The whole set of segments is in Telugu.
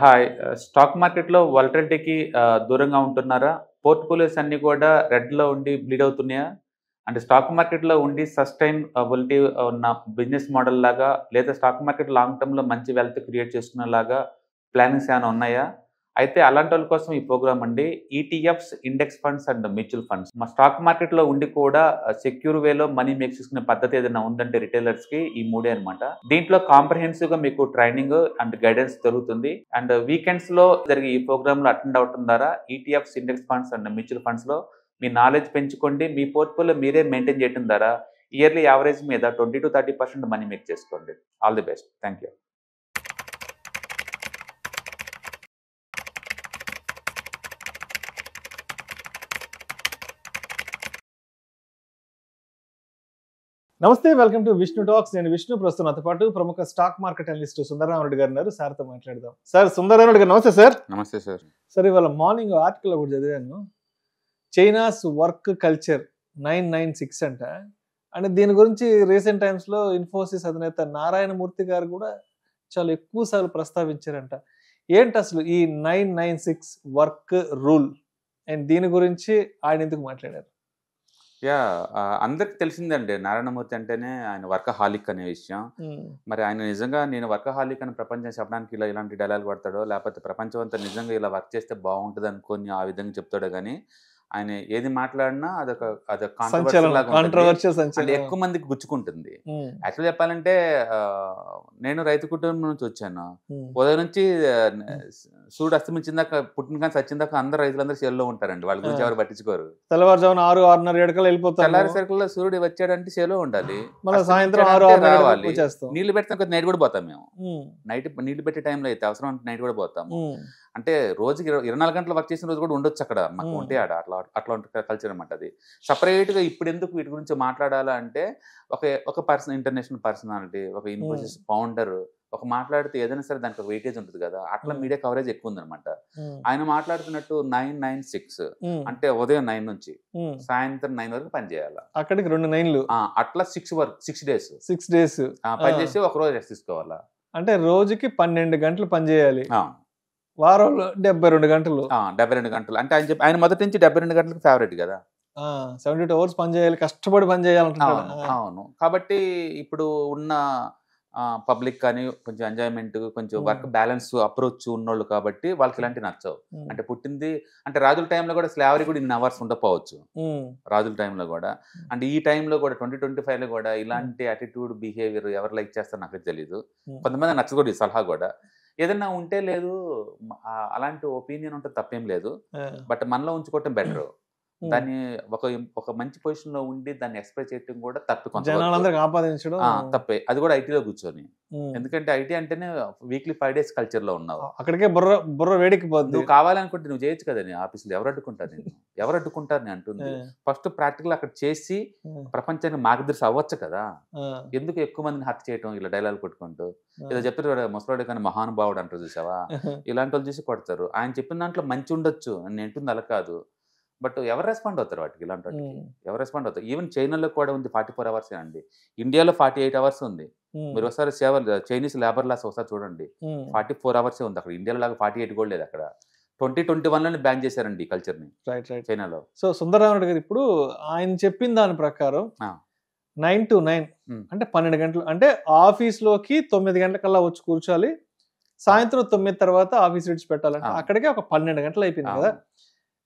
హాయ్. స్టాక్ మార్కెట్‌లో వోలటిలిటీకి దూరంగా ఉంటున్నారా? పోర్ట్‌ఫోలియోస్ అన్నీ కూడా రెడ్‌లో ఉండి బ్లీడ్ అవుతున్నాయా? అంటే స్టాక్ మార్కెట్‌లో ఉండి సస్టైనబిలిటీ ఉన్న బిజినెస్ మోడల్ లాగా లేదా స్టాక్ మార్కెట్ లాంగ్ టర్మ్‌లో మంచి వెల్త్ క్రియేట్ చేసుకునేలాగా ప్లానింగ్స్ ఏమైనా ఉన్నాయా? అయితే అలాంటోళ్ళ కోసం ఈ ప్రోగ్రామ్ అండి. ETFs, index funds and mutual funds. మా స్టాక్ మార్కెట్‌లో ఉండి కూడా సెక్యూర్ వేలో మనీ మేక్ చేసుకునే పద్ధతి ఏదైనా ఉందంటే రిటైలర్స్‌కి ఈ మూడే అన్నమాట. దీంట్లో కాంప్రహెన్సివ్‌గా మీకు ట్రైనింగ్ అండ్ గైడెన్స్ దొరుకుతుంది. అండ్ వీకెండ్స్‌లో జరిగే ఈ ప్రోగ్రామ్‌లో అటెండ్ అవ్వటం ద్వారా ETFs, index funds and mutual ఫండ్స్‌లో మీ నాలెడ్జ్ పెంచుకోండి. మీ పోర్ట్‌ఫోలియో మీరే మెయింటైన్ చేయటం ద్వారా ఇయర్లీ యావరేజ్ మీద 20-30% మనీ మేక్ చేసుకోండి. All the best. Thank you. నమస్తే, వెల్కమ్ టు విష్ణు టాక్స్. నేను విష్ణు. ప్రస్తుతం నాతో పాటు ప్రముఖ స్టాక్ మార్కెట్ అనలిస్ట్ సుందరరామరెడ్డి గారు ఉన్నారు. సార్తో మాట్లాడదాం. సార్, సుందరరామరెడ్డి గారు నమస్తే సార్. నమస్తే సార్. సార్, ఇవాళ మార్నింగ్ ఆర్టికల్ ఒకటి చదివాను. చైనాస్ వర్క్ కల్చర్ 996 అంట. అంటే దీని గురించి రీసెంట్ టైమ్స్ లో ఇన్ఫోసిస్ అధినేత నారాయణమూర్తి గారు కూడా చాలా ఎక్కువ సార్లు ప్రస్తావించారంట. ఏంటి అసలు ఈ 996 వర్క్ రూల్ అండ్ దీని గురించి ఆయన ఎందుకు మాట్లాడారు? అందరికి తెలిసిందండి. నారాయణమూర్తి అంటేనే ఆయన వర్కహాలిక్ అనే విషయం. మరి ఆయన నిజంగా నేను వర్కహాలిక్ అని ప్రపంచం చెప్పడానికి ఇలాంటి డైలాగ్ పడతాడో, లేకపోతే ప్రపంచం అంతా నిజంగా ఇలా వర్క్ చేస్తే బాగుంటుంది అనుకొని ఆ విధంగా చెప్తాడో కానీ ఆయన ఏది మాట్లాడినా అదొక కాంట్రవర్షియల్ లాగా ఉంటుంది. అంటే ఎక్కువ మందికి గుచ్చుకుంటుంది. యాక్చువల్ చెప్పాలంటే నేను రైతు కుటుంబం నుంచి వచ్చాను. ఉదయం నుంచి సూర్యుడు అస్తమించిందాక పుట్టిన కానీ సచ్చిందాక అందరు రైతులందరూ చేల్లో ఉంటారండి. వాళ్ళ గురించి ఎవరు పట్టించుకోరు. తెల్లవారుజామున 6-6:30 వెళ్ళిపోతారు. తెల్లారి సరుకుల్లో సూర్యుడు వచ్చాడంటే చేలో ఉండాలి. సాయంత్రం రావాలి. నీళ్లు పెడితే నైట్ కూడా పోతాం మేము. నైట్ నీళ్లు పెట్టే టైంలో అయితే అవసరం అంటే నైట్ కూడా పోతాము. అంటే రోజుకి 24 గంటలు వర్క్ చేసిన రోజు కూడా ఉండొచ్చు అక్కడ. మాకు ఉంటే అట్లా ఉంటుంది కల్చర్ అనమాట. అది సపరేట్గా ఇప్పుడు ఎందుకు వీటి గురించి మాట్లాడాలా అంటే ఒక పర్సన్, ఇంటర్నేషనల్ పర్సనాలిటీ, ఒక ఇన్ఫోసిస్ ఫౌండర్ ఒక మాట్లాడితే ఏదైనా సరే దానికి ఒక వెయిటేజ్ ఉంటుంది కదా. అట్లా మీడియా కవరేజ్ ఎక్కువ ఉందనమాట. ఆయన మాట్లాడుతున్నట్టు 996 అంటే ఉదయం 9 నుంచి సాయంత్రం 9 వరకు పని చేయాలి. అక్కడికి 2 9లు అట్లా 6 డేస్ పని చేసి ఒక రోజు రెస్ట్ తీసుకోవాలా. అంటే రోజుకి 12 గంటలు పని చేయాలి. వారంలో 72 గంటలు. 72 గంటలు అంటే ఆయన మొదటి నుంచి 72 గంటలకు ఫేవరెట్ కదా. 72 అవర్స్ పని చేయాలి, కష్టపడి పని చేయాలంటున్నాడు. అవును. కాబట్టి ఇప్పుడు ఉన్న పబ్లిక్ కానీ కొంచెం ఎంజాయ్మెంట్, కొంచెం వర్క్ బ్యాలెన్స్ అప్రోచ్ ఉన్నోళ్ళు కాబట్టి వాళ్ళకి ఇలాంటివి నచ్చవు. అంటే పుట్టింది అంటే రాజుల టైంలో కూడా స్లావరీ కూడా ఇన్ని అవర్స్ ఉండకపోవచ్చు. రాజుల టైంలో కూడా అంటే ఈ టైంలో కూడా 2025లో కూడా ఇలాంటి అటిట్యూడ్ బిహేవియర్ ఎవరు లైక్ చేస్తారో నాకు తెలియదు. కొంతమంది నచ్చకూడదు ఈ సలహా కూడా. ఏదన్నా ఉంటే లేదు, అలాంటి ఒపీనియన్ ఉంటే తప్పేం లేదు. బట్ మనలో ఉంచుకోవటం బెటర్. దాన్ని ఒక మంచి పొజిషన్ లో ఉండి దాన్ని ఎక్స్ప్రెస్ చేయడం కూడా తప్పే. అది కూడా ఐటీలో కూర్చొని. ఎందుకంటే ఐటీ అంటేనే వీక్లీ 5 days కల్చర్ లో ఉన్నావు. అక్కడికే బుర్ర వేడికి పోతుంది. నువ్వు కావాలనుకుంటే నువ్వు చేయొచ్చు కదా. నీ ఆఫీసులో ఎవరు అడ్డుకుంటారు నేను అంటుంది. ఫస్ట్ ప్రాక్టికల్ అక్కడ చేసి ప్రపంచానికి మార్గదర్శి అవ్వచ్చు కదా. ఎందుకు ఎక్కువ మందిని హత్య చేయటం ఇలా డైలాగ్ కొట్టుకుంటూ ఏదో చెప్తారు ముసలాడు కానీ మహానుభావుడు అంటారు చూసావా. ఇలాంటి వాళ్ళు చూసి కొడతారు. ఆయన చెప్పిన దాంట్లో మంచి ఉండొచ్చు, నేను అంటుంది అలా కాదు. బట్ ఎవరు రెస్పాండ్ అవుతారు వాటికి? ఇలాంటి వాటికి ఎవరు రెస్పాండ్ అవుతారు? ఈవెన్ చైనాలో కూడా ఉంది 44 hours అండి. ఇండియాలో 48 hours ఉంది. మీరు ఒకసారి చైనీస్ లేబర్ లాస్ ఒకసారి చూడండి. 44 hours ఉంది అక్కడ. ఇండియాలో లాగా 48 కూడా లేదు అక్కడ. 2021లోనే బ్యాన్ చేశారండి ఈ కల్చర్ ని చైనాలో. సో సుందరరామరెడ్డి గారు ఇప్పుడు ఆయన చెప్పిన దాని ప్రకారం 9 to 9 అంటే 12 గంటలు. అంటే ఆఫీస్ లోకి 9 గంటలకల్లా వచ్చి కూర్చోాలి, సాయంత్రం 9 తర్వాత ఆఫీస్ విడిచిపెట్టాలంటే అక్కడికే ఒక 12 గంటలు అయిపోయింది కదా.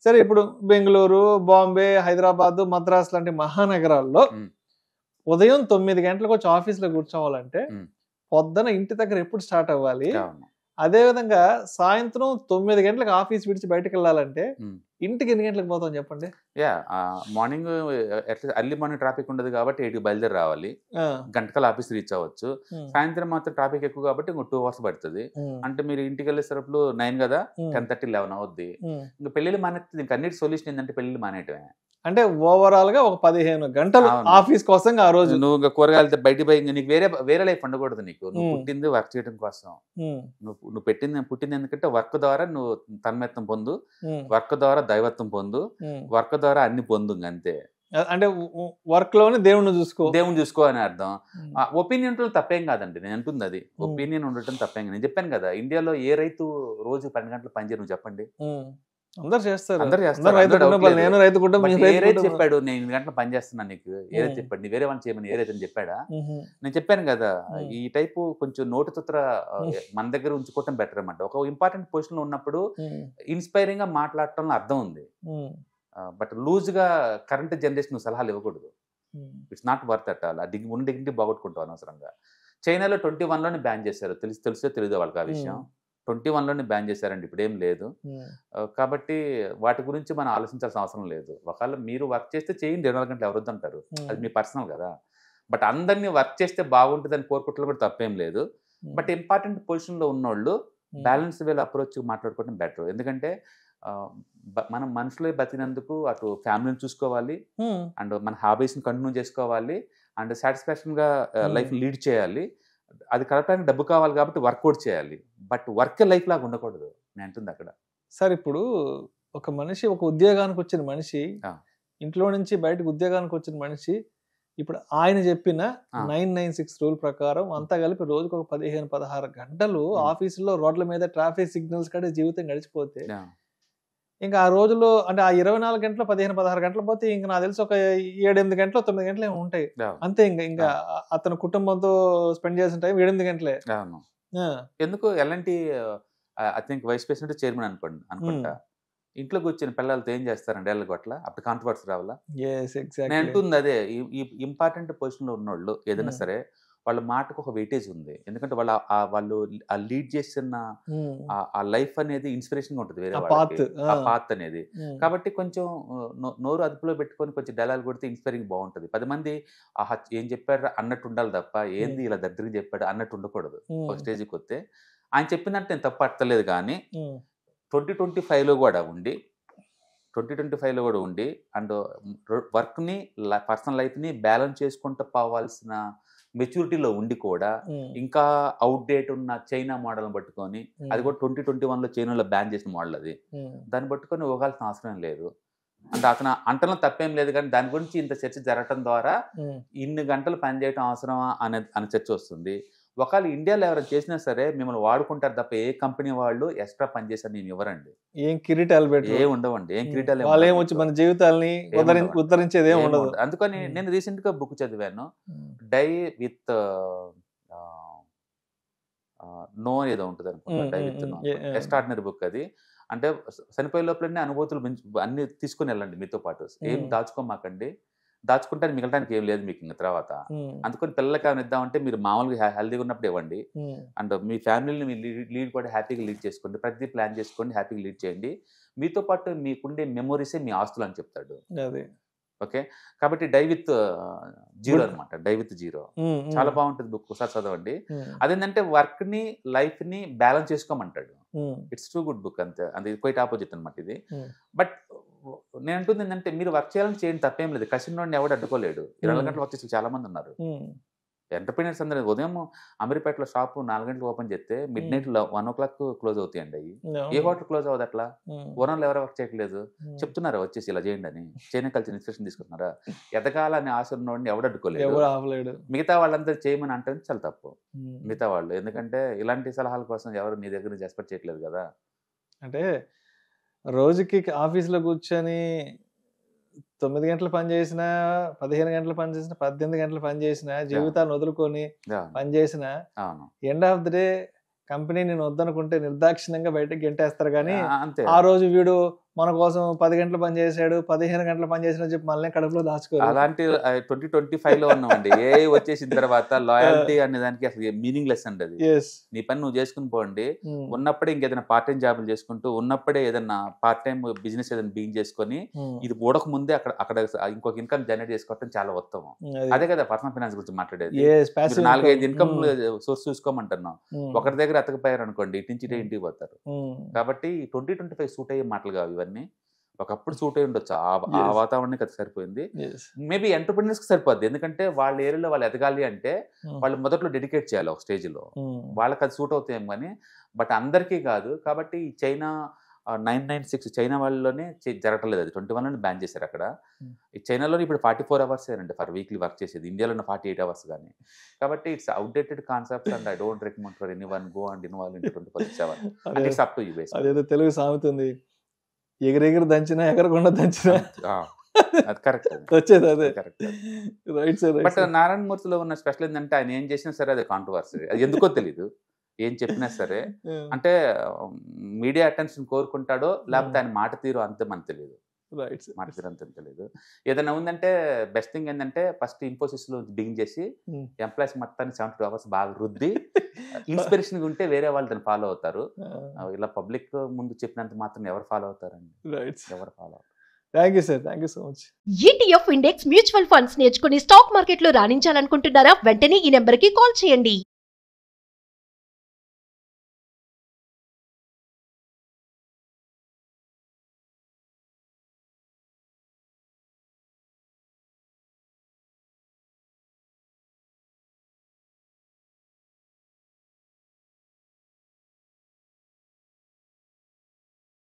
సరే, ఇప్పుడు బెంగళూరు, బాంబే, హైదరాబాద్, మద్రాస్ లాంటి మహానగరాల్లో ఉదయం 9 గంటలకు వచ్చి ఆఫీస్లో కూర్చోవాలంటే పొద్దున ఇంటి దగ్గర ఎప్పుడు స్టార్ట్ అవ్వాలి? అదేవిధంగా సాయంత్రం 9 గంటలకు ఆఫీస్ విడిచి బయటకు వెళ్ళాలంటే ఇంటికి ఎన్ని గంటలకు పోతాం చెప్పండి? మార్నింగ్ ఎర్లీ మార్నింగ్ ట్రాఫిక్ ఉండదు కాబట్టి 8కి బయలుదేరి రావాలి. గంటకల్ ఆఫీస్ రీచ్ అవ్వచ్చు. సాయంత్రం మాత్రం ట్రాఫిక్ ఎక్కువ కాబట్టి ఇంకో 2 hours పడుతుంది. అంటే మీరు ఇంటికి వెళ్ళేసరికి 9 కదా, 10:30, 11 అవుద్ది. ఇంకా పెళ్లిళ్ళు మానేస్తుంది. ఇంకా అన్నిటి సొల్యూషన్ ఏంటంటే పెళ్లిళ్ళు మానేయటమే. అంటే ఓవరాల్ గా ఒక 15 గంటలు ఆఫీస్ కోసం ఆ రోజు నువ్వు ఇంకా కూరగాయలతో బయటికి పోయి నీకు వేరే లైఫ్ ఉండకూడదు. నీకు నువ్వు పుట్టింది వర్క్ చేయడం కోసం. నువ్వు పుట్టింది ఎందుకంటే వర్క్ ద్వారా నువ్వు తన్మయత్వం పొందు, వర్క్ ద్వారా దైవత్వం పొందు, వర్క్ ద్వారా అన్ని పొందు. అంతే. అంటే వర్క్ లోనే దేవుణ్ణి చూసుకో. దేవుని చూసుకో అని అర్థం. ఒపీనియన్ తప్పేం కాదండి, నేను అంటుంది అది. ఒపీనియన్ ఉండటం తప్పేం. నేను చెప్పాను కదా, ఇండియాలో ఏ రైతు రోజు 12 గంటలు పనిచేయరు, నువ్వు చెప్పండి. అందరు చేస్తారు. అందరు చేస్తారు. నేను రైతు కుటుంబం. ఏ రైతు చెప్పాడు నేను 8 గంటలు పని చేస్తున్నాను నీకు? ఏ రైతు చెప్పాడు? నీ వేరే వాళ్ళని చేయమని ఏ రైతు అని చెప్పాడా? నేను చెప్పాను కదా, ఈ టైపు కొంచెం నోటు తుత్ర మన దగ్గర ఉంచుకోవటం బెటర్ అన్నమాట. ఒక ఇంపార్టెంట్ పొజిషన్ లో ఉన్నప్పుడు ఇన్స్పైరింగ్ గా మాట్లాడటంలో అర్థం ఉంది. బట్ లూజ్ గా కరెంట్ జనరేషన్ సలహాలు ఇవ్వకూడదు. It's not worth at all. ఉన్న డిగ్నిటీ బాగొట్టుకుంటాం అనవసరంగా. చైనాలో 21లోనే బ్యాన్ చేశారు. తెలుసో తెలియదు వాళ్ళకి ఆ విషయం. 21లోనే బ్యాన్ చేశారండి, ఇప్పుడు ఏం లేదు. కాబట్టి వాటి గురించి మనం ఆలోచించాల్సిన అవసరం లేదు. ఒకవేళ మీరు వర్క్ చేస్తే చేయండి, 24 గంటలు ఎవరు వద్దంటారు, అది మీ పర్సనల్ కదా. బట్ అందరినీ వర్క్ చేస్తే బాగుంటుందని కోరుకుంటే కూడా తప్పేం లేదు. బట్ ఇంపార్టెంట్ పొజిషన్లో ఉన్నోళ్ళు బ్యాలెన్స్ వేలో అప్రోచ్ మాట్లాడుకోవడం బెటర్. ఎందుకంటే మనం మనుషులే బతికినందుకు అటు ఫ్యామిలీని చూసుకోవాలి, అండ్ మన హాబీస్ని కంటిన్యూ చేసుకోవాలి, అండ్ సాటిస్ఫాక్షన్గా లైఫ్ లీడ్ చేయాలి. అది కలపడానికి డబ్బు కావాలి కాబట్టి వర్కౌట్ చేయాలి. బట్ వర్క్ లైఫ్ లాగా ఉండకూడదు, నేను అంటుంది అక్కడ. సార్ ఇప్పుడు ఒక మనిషి, ఒక ఉద్యోగానికి వచ్చిన మనిషి, ఇంట్లో నుంచి బయటకు ఉద్యోగానికి వచ్చిన మనిషి, ఇప్పుడు ఆయన చెప్పిన 996 రూల్ ప్రకారం అంతా కలిపి రోజుకు ఒక 15-16 గంటలు ఆఫీసులో రోడ్ల మీద ట్రాఫిక్ సిగ్నల్స్ కంటే జీవితం గడిచిపోతే, ఇంకా ఆ రోజులో అంటే ఆ 24 గంటలు 15-16 గంటలు పోతే ఇంకా నాకు తెలిసి ఒక 7-8 గంటలు 9 గంటలు ఉంటాయి అంతే. ఇంకా అతను కుటుంబంతో స్పెండ్ చేసిన టైం 7-8 గంటలే. ఎందుకు ఎలాంటి I think vice president chairman అనుకుంటా, ఇంట్లోకి వచ్చిన పిల్లలతో ఏం చేస్తారండి ఎళ్ళ గొట్ల, అప్పుడు కాంట్రవర్సీ రావాలా? నేను అంటుంది అదే, ఈ ఇంపార్టెంట్ పొజిషన్ లో ఉన్నోళ్ళు ఏదైనా సరే వాళ్ళ మాటకు ఒక వెయిటేజ్ ఉంది. ఎందుకంటే వాళ్ళు ఆ లీడ్ చేసిన ఆ లైఫ్ అనేది ఇన్స్పిరేషన్ గా ఉంటుంది వేరే వాళ్ళకి, ఆ పాత్ అనేది. కాబట్టి కొంచెం నోరు అదుపులో పెట్టుకొని కొంచెం డైలాగ్ కొడితే ఇన్స్పైరింగ్ బాగుంటుంది. 10 మంది ఏం చెప్పారు అన్నట్టు ఉండాలి తప్ప ఏంది ఇలా దగ్గరికి చెప్పాడు అన్నట్టు ఉండకూడదు. ఒక స్టేజ్కి వస్తే ఆయన చెప్పినట్టు నేను తప్పు అట్టలేదు, కానీ 2025లో కూడా ఉండి అండ్ వర్క్ని పర్సనల్ లైఫ్ని బ్యాలెన్స్ చేసుకుంటూ పోవాల్సిన మెచ్యూరిటీలో ఉండి కూడా ఇంకా అవుట్డేట్ ఉన్న చైనా మోడల్ని పట్టుకొని, అది కూడా 2021లో చైనాలో బ్యాన్ చేసిన మోడల్, అది దాన్ని పట్టుకొని పోగాల్సిన అవసరం లేదు. అంటే అతను అంటలో తప్పేం లేదు, కానీ దాని గురించి ఇంత చర్చ జరగటం ద్వారా ఇన్ని గంటలు పనిచేయటం అవసరమా అనే చర్చ వస్తుంది. ఒకవేళ ఇండియాలో ఎవరైనా చేసినా సరే మిమ్మల్ని వాడుకుంటారు తప్ప ఏ కంపెనీ వాళ్ళు ఎక్స్ట్రా పని చేశారు నేను ఇవ్వరండి. ఏం కిరీటాలు ఏ ఉండవండి, ఏం కిరీటాలు మన జీవితాలని ఉద్ధరించేది ఉండదు. అందుకని నేను రీసెంట్ గా బుక్ చదివాను, డై విత్ నో ఏదో ఉంటుంది అనుకుంటా, die with no, extraordinary book అది. అంటే చనిపోయే లోపలనే అనుభూతులు అన్ని తీసుకుని వెళ్ళండి మీతో పాటు, ఏం దాచుకోమాకండి. దాచుకుంటే మిగలడానికి ఏం లేదు మీకు ఇంకా తర్వాత. అందుకని పిల్లలకి ఏమైనా ఇద్దామంటే మీరు మామూలుగా హెల్దీగా ఉన్నప్పుడు ఇవ్వండి. అండ్ మీ ఫ్యామిలీని మీ లీడ్ కూడా హ్యాపీగా లీడ్ చేసుకోండి, ప్రతి ప్లాన్ చేసుకోండి, హ్యాపీగా లీడ్ చేయండి. మీతో పాటు మీకుండే మెమొరీసే మీ ఆస్తులు అని చెప్తాడు. ఓకే, కాబట్టి డై విత్ జీరో అనమాట, డై విత్ జీరో చాలా బాగుంటుంది బుక్, ఒకసారి చదవండి. అదేంటంటే వర్క్ ని లైఫ్ ని బ్యాలెన్స్ చేసుకోమంటాడు. ఇట్స్ టూ గుడ్ బుక్, అంతే. అది క్వైట్ ఆపోజిట్ అనమాట ఇది. బట్ నేను అంటుంది ఏంటంటే మీరు వర్క్ చేయాలని చేయండి, తప్పేం లేదు. కసినోడిని ఎవడు అడ్డుకోలేడు. 20 గంటలు వర్క్ చేసి చాలా మంది ఉన్నారు. ఎంటర్ప్రీనర్స్ అందరూ ఉదయం అమీర్పేటలో షాపు 4 గంటలకు ఓపెన్ చేస్తే మిడ్ నైట్ 1 o'clock క్లోజ్ అవుతాయండి. అవి ఏ హోటల్ క్లోజ్ అవ్వదు అట్లా. ఓనర్లు ఎవరో వర్క్ చేయట్లేదు, చెప్తున్నారా వచ్చేసి ఇలా చేయండి అని. చైనా కలిసి ఇన్స్పిరేషన్ తీసుకుంటున్నారా? ఎదగాలని ఆశ ఉన్నోడిని ఎవడు అడ్డుకోలేదు. మిగతా వాళ్ళందరూ చేయమని అంటే చాలా తప్పు మిగతా వాళ్ళు. ఎందుకంటే ఇలాంటి సలహాల కోసం ఎవరు నీ దగ్గర నుంచి ఎక్స్పెక్ట్ చేయట్లేదు కదా. అంటే రోజుకి ఆఫీస్లో కూర్చొని 9 గంటలు పని చేసిన, 15 గంటలు పని చేసిన, 18 గంటలు పని చేసిన, జీవితాన్ని వదులుకొని పని చేసిన, end of the day company నేను వద్దనుకుంటే నిర్దాక్షిణ్యంగా బయటకు గెంటేస్తారు. కానీ ఆ రోజు వీడు మన కోసం 10 గంటలు పని చేశాడు, 15 గంటలు పని చేసిన చెప్పి మళ్ళీ కడుపులో దాచుకోవాలి. అలాంటి 2025లో ఉన్నామండి. ఏ వచ్చేసిన తర్వాత లాయల్టీ అనే దానికి అసలు మీనింగ్లెస్ అండి. అది నీ పని నువ్వు చేసుకుని పోండి. ఉన్నప్పుడే ఇంకేదైనా పార్ట్ టైం జాబులు చేసుకుంటూ, ఉన్నప్పుడే ఏదైనా పార్ట్ టైం బిజినెస్ ఏదైనా బీయింగ్ చేసుకొని, ఇది ఊడక ముందే అక్కడ ఇంకొక ఇన్కమ్ జనరేట్ చేసుకోవడం చాలా ఉత్తమం. అదే కదా పర్సనల్ ఫైనాన్స్ గురించి మాట్లాడేది. 4-5 ఇన్కమ్ సోర్స్ చూసుకోమంటున్నాం. ఒకరి దగ్గర అతకపోయారు అనుకోండి, ఇటు నుంచి ఇంటికి పోతారు. కాబట్టి 2025 సూట్ అయ్యే మాటలు కావు ఇవన్నీ. ఒకప్పుడు సూట్ అయి ఉండొచ్చు, ఆ వాతావరణానికి అది సరిపోయింది. మేబీ ఎంటర్ప్రెన్యూర్స్ కి సరిపోద్ది. ఎందుకంటే వాళ్ళ ఏరియాలో వాళ్ళు ఎదగాలి అంటే వాళ్ళు మొదట్లో డెడికేట్ చేయాలి ఒక స్టేజ్ లో. వాళ్ళకి అది సూట్ అవుతాయేమో కానీ, బట్ అందరికీ కాదు. కాబట్టి చైనా 996 చైనా వాళ్ళలోనే జరగట్లేదు, అది 21 బ్యాన్ చేశారు అక్కడ. ఈ చైనాలో ఇప్పుడు 44 అవర్స్ అండి ఫర్ వీక్లీ వర్క్ చేసేది, ఇండియాలో 48 అవర్స్ కానీ. కాబట్టి it's outdated concept and I don't recommend for anyone go and involve in 24/7. And it's up to you basically. అదేదో తెలుగు సామెత ఉంది, ఎగిరెగిరి దంచినా ఎగరకుండా దంచినా. అది కరెక్ట్, వచ్చేది అదే. కరెక్ట్. Right sir. బట్ నారాయణమూర్తిలో ఉన్న స్పెషల్ ఏంటంటే ఆయన ఏం చేసినా సరే అది కాంట్రవర్సీ, అది ఎందుకో తెలీదు. ఏం చెప్పినా సరే అంటే మీడియా అటెన్షన్ కోరుకుంటాడో లేకపోతే ఆయన మాట తీరు అంతే మనకు తెలియదు. మాట తీరు అంతే తెలియదు. ఏదైనా ఉందంటే బెస్ట్ థింగ్ ఏంటంటే ఫస్ట్ ఇన్ఫోసిస్ లో బిగింగ్ చేసి ఎంప్లాయీస్ మొత్తాన్ని 72 అవర్స్ బాగా రుద్ది ఇన్స్పిరేషన్ ఉంటే వేరే వాళ్ళు దాన్ని ఫాలో అవుతారు. ఇలా పబ్లిక్ ముందు చెప్పినంత మాత్రం ఎవరు ఫాలో అవుతారండి? ఎవరు ఫాలో అవుతారు? Thank you sir, thank you so much. ETF index mutual funds నేర్చుకుని స్టాక్ మార్కెట్లో రాణించాలనుకుంటున్నారా? వెంటనే ఈ నెంబర్కి కాల్ చేయండి.